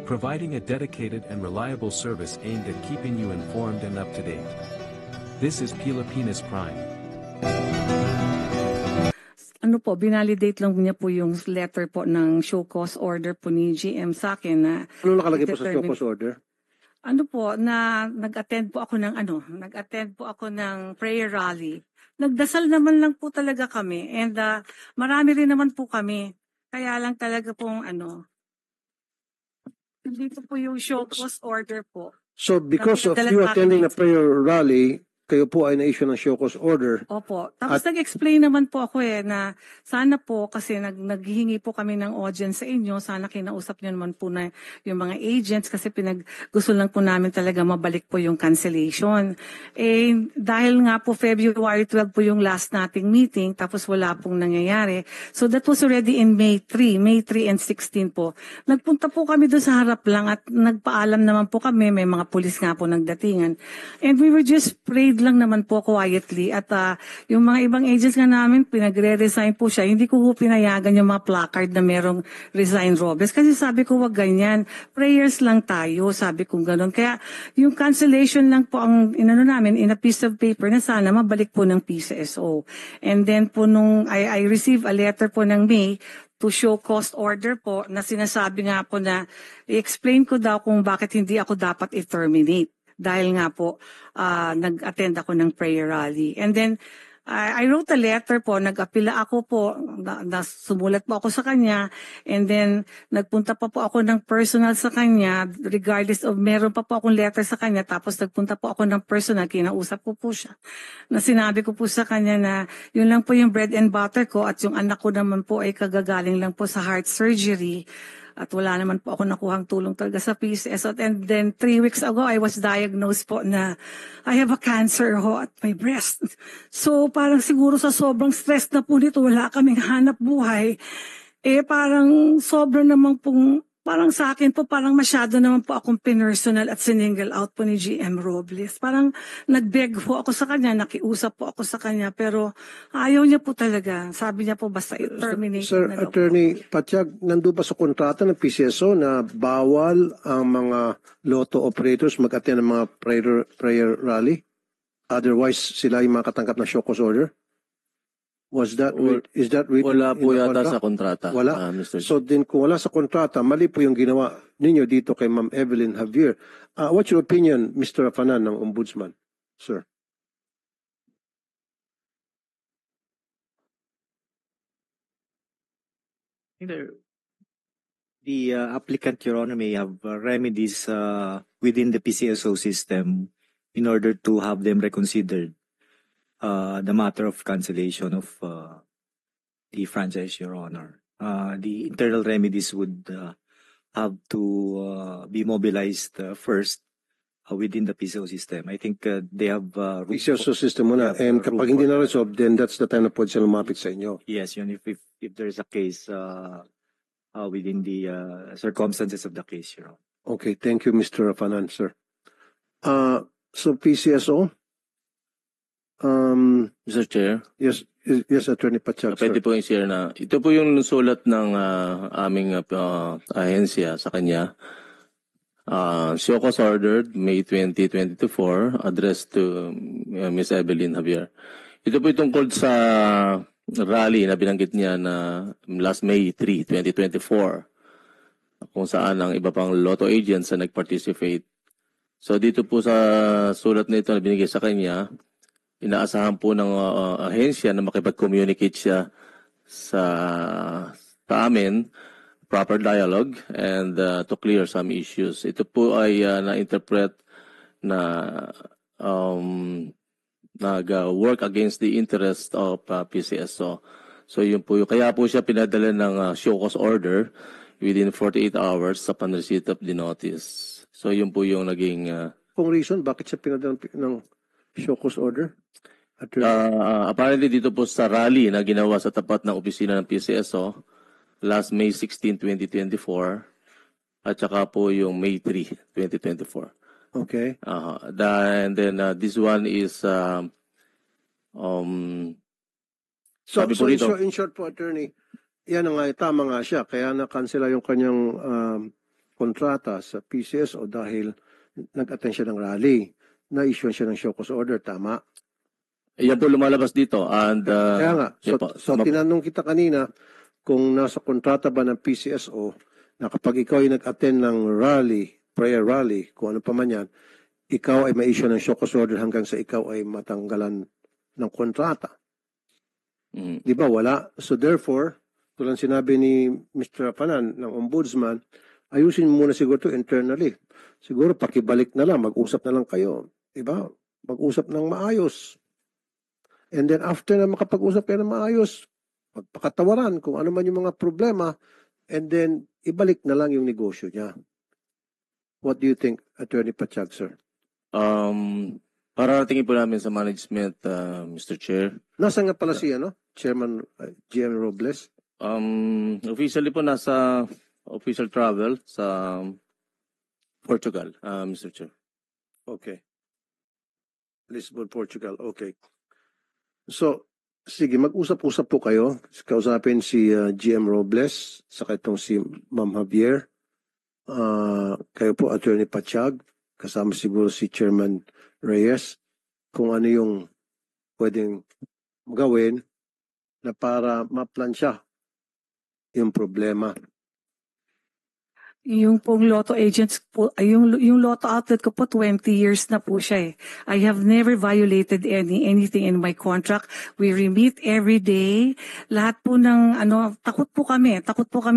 providing a dedicated and reliable service aimed at keeping you informed and up to date. This is Pilipinas Prime. Ano po, binalidate lang niya po yung letter po ng show cause order po ni GM sa akin na Ano nakalagay po sa show cause order? ano po, na nag-attend po ako ng prayer rally. Nagdasal naman lang po talaga kami and marami rin naman po kami. Kaya lang talaga pong dito po yung show cause order po. So because of you attending a prayer rally, kayo po ay na-issue ng show cause order. Opo. Tapos nag-explain naman po ako na sana po kasi naghihingi po kami ng audience sa inyo. Sana kinausap niyo naman po na yung mga agents kasi gusto lang po namin talaga mabalik po yung cancellation. Dahil nga po February 12 po yung last nating meeting tapos wala pong nangyayari. So that was already in May 3 and 16 po. Nagpunta po kami doon sa harap lang at nagpaalam naman po kami. May mga pulis nga po nagdatingan. And we were just prayed lang naman po quietly at yung mga ibang agents nga namin pinagre-resign po siya. Hindi ko po pinayagan yung mga placard na merong resign Robles kasi sabi ko wag ganyan. Prayers lang tayo, sabi ko gano'n. Kaya yung cancellation lang po ang inano namin in a piece of paper na sana mabalik po ng PCSO. And then po nung I received a letter po ng May to show cost order po na sinasabi nga po na i-explain ko daw kung bakit hindi ako dapat i-terminate. Dahil nga po, nag-attend ako ng prayer rally. And then, I wrote a letter po, nag-apila ako po, sumulat po ako sa kanya, and then nagpunta pa po ako ng personal sa kanya, regardless of meron pa po akong letter sa kanya, tapos nagpunta po ako ng personal, kinausap ko po siya. Na sinabi ko po sa kanya na yun lang po yung bread and butter ko at yung anak ko naman po ay kagagaling lang po sa heart surgery. At wala naman po ako nakuhang tulong talaga sa PCS. And then 3 weeks ago, I was diagnosed po na I have a cancer ho at my breast. So parang siguro sa sobrang stress na po nito, wala kaming hanap buhay. Parang sobrang naman pong, parang sa akin po, parang masyado naman po akong pinersonal at siningle out po ni GM Robles. Parang nag-beg po ako sa kanya, nakiusap po ako sa kanya, pero ayaw niya po talaga. Sabi niya po basta i-terminate Sir, na daw Attorney Patiag, nandun ba sa kontrata ng PCSO na bawal ang mga lotto operators mag-attend ng mga prayer rally? Otherwise, sila yung makatanggap ng show cause order? Is that written Wala po in the yata contract? sa kontrata. Wala. Mr. So din kung wala sa kontrata, mali po yung ginawa ninyo dito kay Ma'am Evelyn Javier. What's your opinion, Mr. Afanan ng Ombudsman, sir? The applicant, Your Honor, may have remedies within the PCSO system in order to have them reconsidered the matter of cancellation of the franchise, Your Honor. The internal remedies would have to be mobilized first within the PCSO system. I think they have PCSO system muna. Yeah, And room kapag hindi for- na-resolve, then that's the time na pwede sila lumapit sa inyo. Yes, yun, if there's a case within the circumstances of the case, Your Honor. Okay, thank you, Mr. Afanan, sir. So PCSO? Mr. Chair, Yes, Attorney Patiag, sir. pwede po i-share na. Ito po yung sulat ng aming ahensya sa kanya. Show cause ordered May 20, 2024, addressed to Ms. Evelyn Javier. Ito po tungkol sa rally na binanggit niya na last May 3, 2024, kung saan ang iba pang lotto agents na nag-participate. So dito po sa sulat na ito na binigay sa kanya, inaasahan po ng ahensya na makipag-communicate siya sa amin, proper dialogue, and to clear some issues. Ito po ay na-interpret na nag-work against the interest of PCSO. So yun po, kaya po siya pinadala ng show cause order within 48 hours upon receipt of the notice. So yun po yung naging... Kung reason, bakit siya pinadala ng show cause order? Apparently dito po sa rally na ginawa sa tapat ng opisina ng PCSO last May 16, 2024 at saka po yung May 3, 2024. Okay. And then this one is So sabi po rito, in short po, Attorney, yan nga, tama nga siya. Kaya na-cancela yung kanyang kontrata sa PCSO dahil nag-attend siya ng rally, na-issue siya ng show cause order, tama? Yan po lumalabas dito. And, Kaya nga, yan po. so tinanong kita kanina kung nasa kontrata ba ng PCSO na kapag ikaw ay nag-attend ng rally, prayer rally, kung ano pa man yan, ikaw ay ma-issue ng show cause order hanggang sa ikaw ay matanggalan ng kontrata. Mm. Di ba? Wala. So therefore, tulad sinabi ni Mr. Panan ng Ombudsman, ayusin mo muna siguro to internally. Siguro pakibalik na lang, mag-usap na lang kayo. Di ba? Mag-usap ng maayos. And then after na makapag-usap kayo ng maayos, magpakatawaran kung ano man yung mga problema, and then ibalik na lang yung negosyo niya. What do you think, Attorney Pachag, sir? Para tingin po namin sa management, Mr. Chair. Nasaan nga pala si Chairman GM Robles? Officially po nasa official travel sa Portugal, Mr. Chair. Okay. Lisbon, Portugal. Okay. So, sige, mag-usap-usap po kayo. Kausapin si GM Robles, saka itong si Ma'am Javier. Kayo po, Attorney Pachag, kasama siguro si Chairman Reyes, kung ano yung pwedeng gawin na para maplansya yung problema. Yung pong lotto agents po, yung lotto outlet ko po 20 years na po siya eh. I have never violated anything in my contract. We remit every day. Lahat po ng takot po kami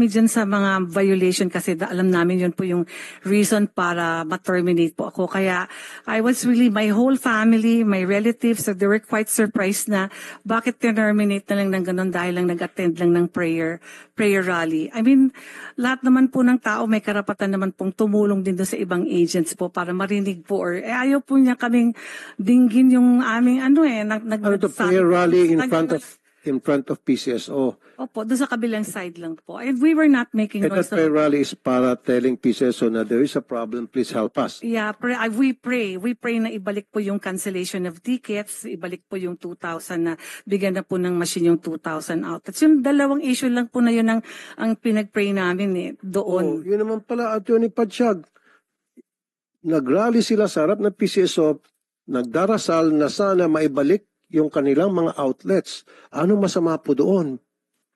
diyan sa mga violation kasi alam namin yun po yung reason para ma-terminate po ako. Kaya I was really, my whole family, my relatives, so they were quite surprised na bakit terminate na lang ng ganun dahil lang nag-attend lang ng prayer rally. I mean, lahat naman po ng tao may karapatan naman pong tumulong din doon sa ibang agents po para marinig po or ayaw po niya kaming dinggin yung aming prayer rally in front of PCSO. Opo, doon sa kabilang side lang po. And we were not making And noise. that prayer rally is para telling PCSO na there is a problem, please help us. Yeah, we pray na ibalik po yung cancellation of tickets, ibalik po yung 2,000 na bigyan na po ng machine yung 2,000 outlets. Yung dalawang issue lang po na yun ang pinag-pray namin doon. Yun naman pala, Attorney Pachag. Nag-rally sila sa harap ng PCSO, nagdarasal na sana maibalik yung kanilang mga outlets. Ano masama po doon?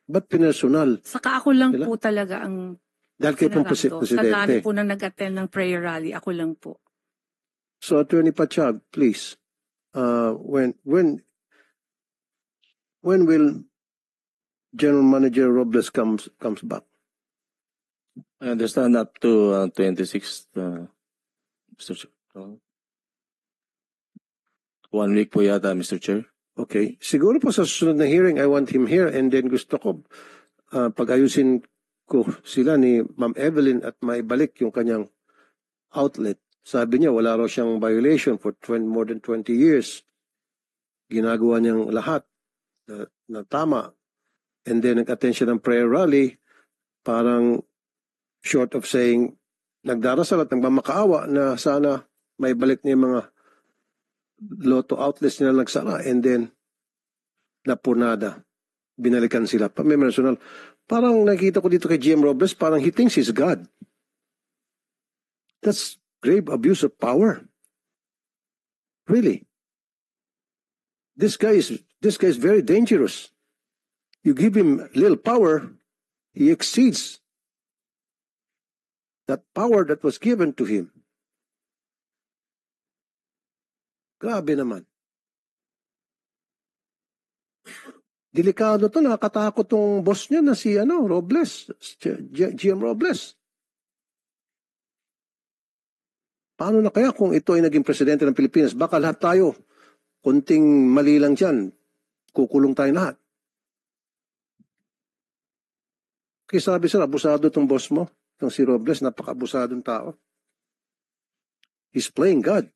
Ba't pinersonal? Saka ako lang po talaga ang Dahil kayo pong Sa presidente. dami po nang nag-attend ng prayer rally, ako lang po. So, Attorney Pachag, please, when will General Manager Robles comes back? I understand up to 26th, Mr. Chair. 1 week po yata, Mr. Chair. Okay. Siguro po sa susunod na hearing, I want him here and then gusto ko pag-ayusin ko sila ni Ma'am Evelyn at maibalik yung kanyang outlet. Sabi niya, wala raw siyang violation for more than 20 years. Ginagawa niyang lahat na tama. And then nag-attend siya ng prayer rally, parang short of saying, nagdarasal at nagmamakaawa na sana maibalik niya yung mga lotto outlets nila nagsara and then napunada. Binalikan sila. Personal. Parang nakita ko dito kay GM Robles, parang he thinks he's God. That's grave abuse of power. Really. This guy is very dangerous. You give him little power, he exceeds that power that was given to him. Grabe naman. Delikado to, nakakatakot tong boss niya na si Robles, GM Robles. Paano na kaya kung ito ay naging presidente ng Pilipinas? Baka lahat tayo, kunting mali lang dyan, kukulong tayo lahat. Kaya sabi sir, abusado tong boss mo, itong si Robles, napaka-abusadong tao. He's playing God.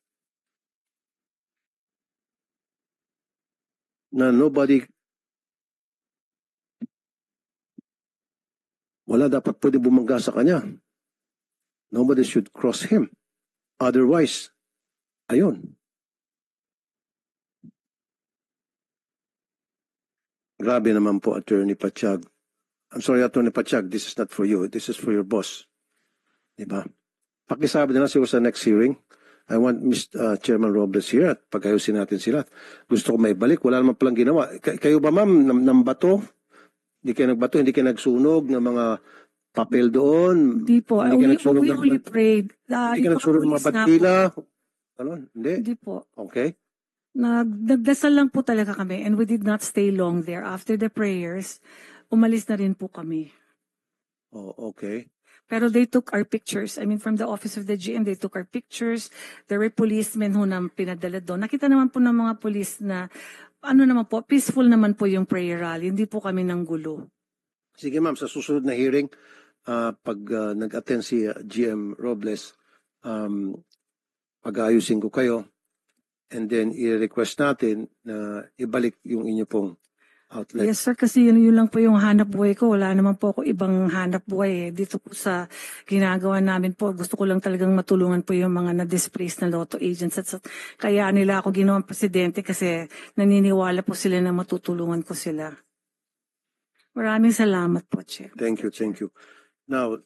Na wala dapat pwede bumangga sa kanya. Nobody should cross him. Otherwise, ayun. Grabe naman po, Attorney Pachag. I'm sorry, Attorney Pachag, this is not for you. This is for your boss. Diba? Pakisabi na lang siguro sa next hearing. I want Chairman Robles here at pagayusin natin sila. Gusto ko maibalik. Wala naman palang ginawa. Kayo ba ma'am, nambato? Hindi kayo nagbato? Hindi kayo nagsunog ng mga papel doon? Hindi po. Hindi kayo We nagsunog only prayed. Hindi kayo nagsunog ng mga bandila? Ano? Hindi? Hindi po. Okay. Nagdasal lang po talaga kami and we did not stay long there. After the prayers, umalis na rin po kami. Oh, okay. Pero they took our pictures. I mean, from the office of the GM, they took our pictures. There were policemen who na pinadala doon. Nakita naman po ng mga police na, ano naman po, peaceful naman po yung prayer rally. Hindi po kami ng gulo. Sige ma'am, sa susunod na hearing, pag nag-attend si GM Robles, pag-ayusin ko kayo and then i-request natin na ibalik yung inyo pong outlet. Yes sir, kasi yun lang po yung hanap buhay ko. Wala naman po ako ibang hanap buhay. Dito po sa ginagawa namin po, gusto ko lang talagang matulungan po yung mga na-displaced na lotto agents. At kaya nila ako ginawang presidente kasi naniniwala po sila na matutulungan ko sila. Maraming salamat po, Chair. Thank you, thank you. Now,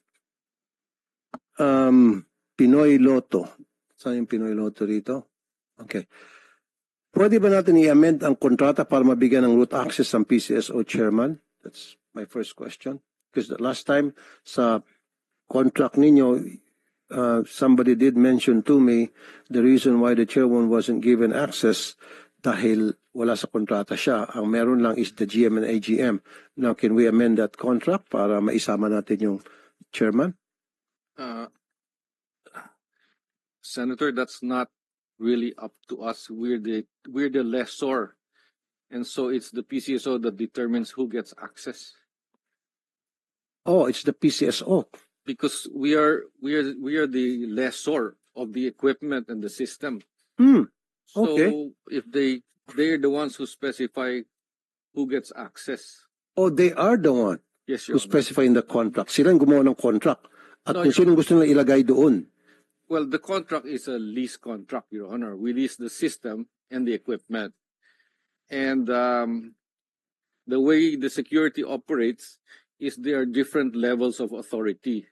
Pinoy Lotto. Saan yung Pinoy Lotto rito? Okay. Pwede ba natin i-amend ang kontrata para mabigyan ng root access ang PCSO chairman? That's my first question. Because the last time sa contract ninyo, somebody did mention to me the reason why the chairman wasn't given access dahil wala sa kontrata siya. Ang meron lang is the GM and AGM. Now, can we amend that contract para maisama natin yung chairman? Senator, that's not really up to us. We're the lessor, and so it's the PCSO that determines who gets access. Oh, it's the PCSO. Because we are the lessor of the equipment and the system. So Okay. if they're the ones who specify who gets access. Oh, they are the one Yes, who Your Honor. specify in the contract. Sila ang gumawa ng contract. At No, kung sino gusto nila ilagay doon. Well, the contract is a lease contract, Your Honor. We lease the system and the equipment. And the way the security operates is there are different levels of authority.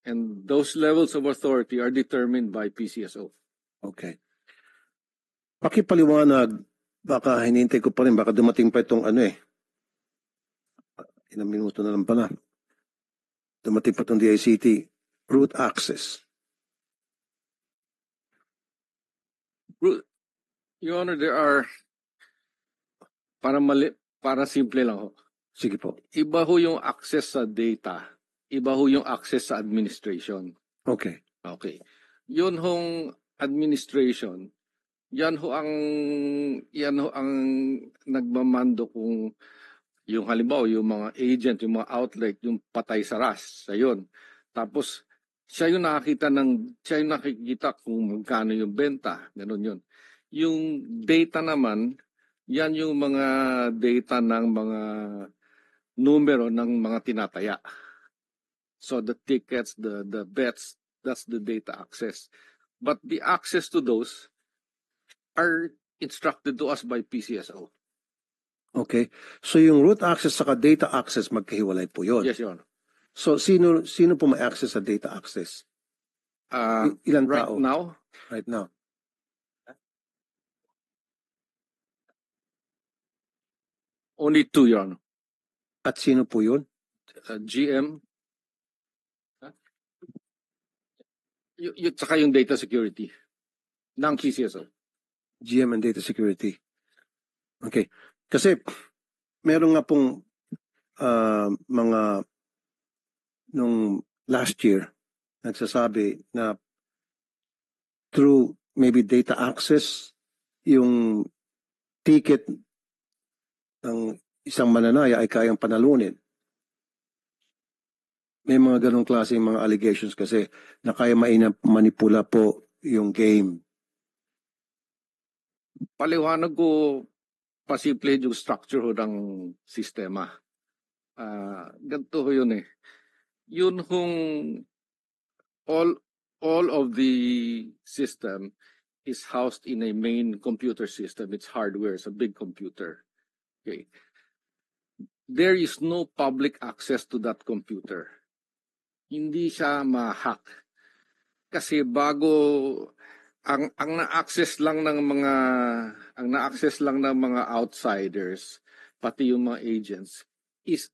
And those levels of authority are determined by PCSO. Okay. Pakipaliwanag, baka hinintay ko pa rin, baka dumating pa itong ilang minuto na lang pala. Dumating pa itong DICT, root access. Your Honor, there are, para simple lang ho. Sige po. Iba ho yung access sa data, iba ho yung access sa administration. Okay. Okay. Yun hong administration, yan ho ang nagmamando kung yung halimbawa yung mga agent, yung mga outlet, yung patay saras, ayun. Tapos siya yung nakikita kung magkano yung benta, ganun yun. Yung data naman, yan yung mga data ng mga numero ng mga tinataya. So the tickets, the bets, that's the data access. But the access to those are instructed to us by PCSO. Okay. So yung root access saka data access, magkahiwalay po yun. Yes, Your Honor. So sino po may access sa data access? Ilan Right tao? now, Right now. only two, Your Honor. At sino po yun? GM, tsaka yung data security ng PCSO. GM and data security. Okay. Kasi meron nga pong mga nung last year nagsasabi na through maybe data access yung ticket ng isang mananaya ay kayang panalunin. May mga ganong klase mga allegations kasi na kaya manipula po yung game. Paliwanag ko pasimple yung structure ho ng sistema. Ganito ho yun eh. Yun hong all of the system is housed in a main computer system. It's hardware. It's a big computer. Okay. There is no public access to that computer. hindi siya ma-hack. Kasi bago ang na-access lang ng mga outsiders, pati yung mga agents, is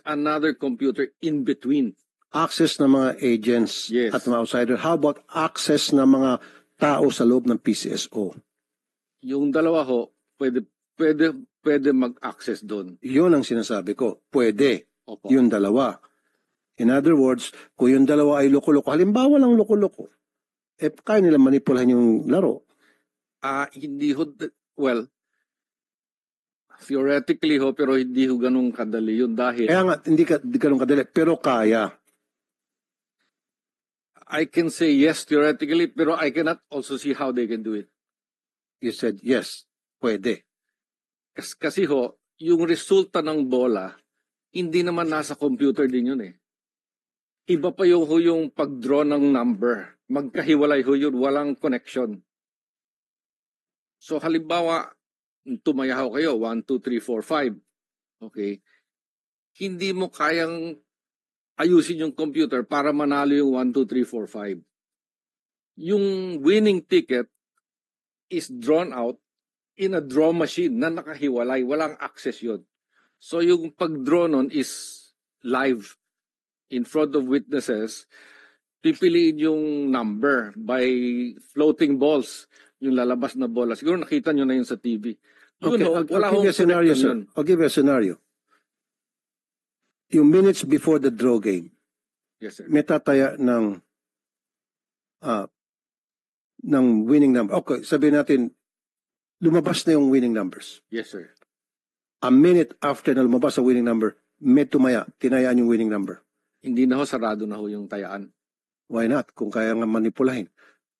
another computer in between. Access ng mga agents Yes. at mga outsider. How about access ng mga tao sa loob ng PCSO? Yung dalawa ho, pwede mag-access doon. Yun ang sinasabi ko. Pwede. Opo. Yung dalawa. In other words, kung yung dalawa ay loko-loko, halimbawa lang loko-loko, kaya nila manipulahan yung laro. Hindi ho, well, theoretically ho, pero hindi ho ganun kadali yun dahil Kaya nga, hindi ganun kadali, pero kaya. I can say yes theoretically, pero I cannot also see how they can do it. You said, yes, pwede. Kasi ho, yung resulta ng bola, hindi naman nasa computer din yun eh. Iba pa yung pag-draw ng number. Magkahiwalay ho yun, walang connection. So halimbawa, tumayaw kayo, 1, 2, 3, 4, 5. Okay. Hindi mo kayang ayusin yung computer para manalo yung 1, 2, 3, 4, 5. Yung winning ticket is drawn out in a draw machine na nakahiwalay. Walang access yun. So yung pag-draw nun is live in front of witnesses. Pipiliin yung number by floating balls. Yung lalabas na bola. Siguro nakita nyo na yun sa TV. Yun, Okay, ho, wala I'll give you a scenario, connection sir. yun. I'll give you a scenario. Yung minutes before the draw game, Yes, sir. may tataya ng winning number. Okay, sabihin natin, lumabas na yung winning numbers. Yes, sir. A minute after na lumabas ang winning number, may tinayaan yung winning number. Hindi na ho, sarado na ho yung tayaan. Why not? Kung kaya nga manipulahin.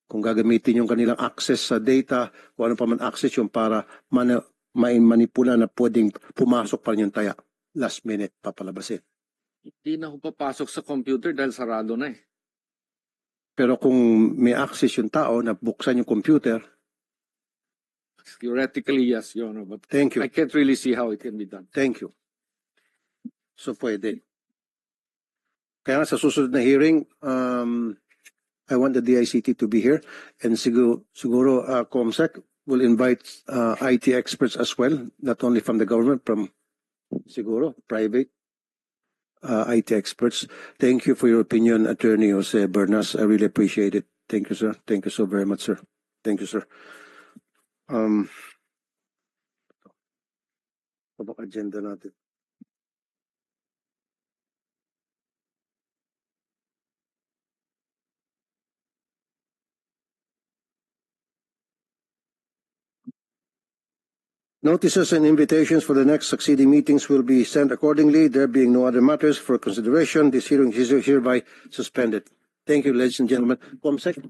Kung gagamitin yung kanilang access sa data, kung ano pa man access yung para manipula na pwedeng pumasok pa rin yung taya. Last minute, papalabasin. Hindi na ho papasok sa computer dahil sarado na eh. Pero kung may access yung tao na buksan yung computer, Theoretically, yes, Your Honor. But thank you. I can't really see how it can be done. Thank you. So, kaya nga sa susunod na hearing, I want the DICT to be here. And siguro COMSEC will invite IT experts as well, not only from the government, from siguro private IT experts. Thank you for your opinion, Attorney Jose Bernas. I really appreciate it. Thank you, sir. Thank you so very much, sir. Thank you, sir. Babak agenda natin. Notices and invitations for the next succeeding meetings will be sent accordingly. There being no other matters for consideration, this hearing is hereby suspended. Thank you, ladies and gentlemen. COMSEC.